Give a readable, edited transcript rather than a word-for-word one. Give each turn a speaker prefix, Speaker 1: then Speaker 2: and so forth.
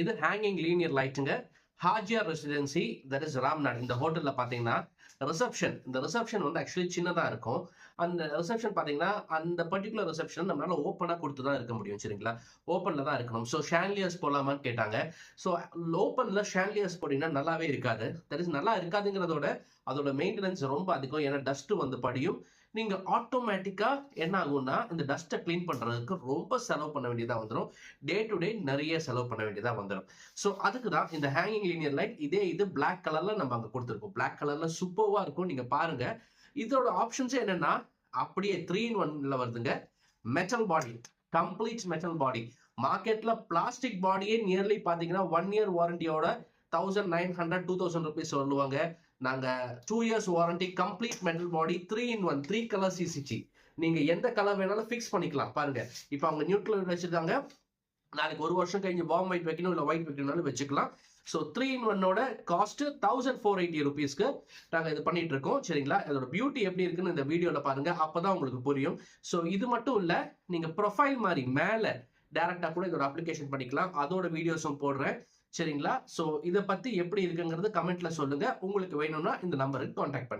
Speaker 1: இது hanging linear லைட்டுங்க. Hajiya residency, that is Ramnad. இந்த ஹோட்டல்ல பாத்தீங்கன்னா இந்த ரிசப்ஷன் வந்து ஆக்சுவலி சின்னதா இருக்கும். அந்த ரிசப்ஷன் பாத்தீங்கன்னா அந்த பர்டிகுலர் ரிசப்ஷன் நம்மளால ஓப்பனா கொடுத்து தான் இருக்க முடியும். சரிங்களா, ஓப்பன்ல தான் இருக்கணும். ஸோ ஷான்லியர்ஸ் போலாமான்னு கேட்டாங்க. ஸோ ஓப்பன்ல ஷான்லியர்ஸ் போட்டீங்கன்னா நல்லாவே இருக்காது. தட் இஸ் நல்லா இருக்காதுங்கிறதோட அதோட மெயின்டெனன்ஸ் ரொம்ப அதிகம். ஏன்னா டஸ்ட் வந்து படியும். நீங்க ஆட்டோமேட்டிக்கா என்ன ஆகும்னா இந்த டஸ்ட்டை கிளீன் பண்றதுக்கு ரொம்ப செலவு பண்ண வேண்டியதா வந்துடும். டே டு டே நிறைய செலவு பண்ண வேண்டியதா வந்துடும். ஸோ அதுக்கு தான் இந்த ஹேங்கிங் லீனியர் லைட். இது பிளாக் கலர்ல நம்ம அங்க கொடுத்துருக்கோம். பிளாக் கலர்ல சூப்பர்வா இருக்கும். நீங்க பாருங்க. இதோட ஆப்ஷன்ஸ் என்னன்னா அப்படியே 3-in-1 வருதுங்க. Metal body, complete metal body. மார்க்கெட்ல பிளாஸ்டிக் பாடியே நியர்லி பாத்தீங்கன்னா 1 year வாரண்டியோட 1900 2000 rupees சொல்லுவாங்க. நாங்க 2 years warranty, complete metal body, 3-in-1, 3 colour CCC. நீங்க எந்த கலர் வேணாலும் ஃபிக்ஸ் பண்ணிக்கலாம். பாருங்க, இப்ப அவங்க நியூட்ரல் வச்சிருக்காங்க. நாளைக்கு 1 வருஷம் கழிஞ்சு பாம் ஒயிட் வைக்கணும் இல்ல ஒயிட் வைக்கணும்னாலும் வச்சுக்கலாம். ஸோ 3-in-1 காஸ்ட் 1480 rupeesக்கு நாங்கள் இது பண்ணிட்டு இருக்கோம். சரிங்களா, இதோட பியூட்டி எப்படி இருக்குன்னு இந்த வீடியோல பாருங்க. அப்பதான் உங்களுக்கு புரியும். ஸோ இது மட்டும் இல்ல, நீங்க ப்ரொஃபைல் மாதிரி மேல டைரக்டா கூட இதோட அப்ளிகேஷன் பண்ணிக்கலாம். அதோட வீடியோஸும் போடுறேன். சரிங்களா, ஸோ இதை பத்தி எப்படி இருக்குங்கிறது கமெண்ட்ல சொல்லுங்க. உங்களுக்கு வேணும்னா இந்த நம்பருக்கு கான்டாக்ட் பண்ணுங்க.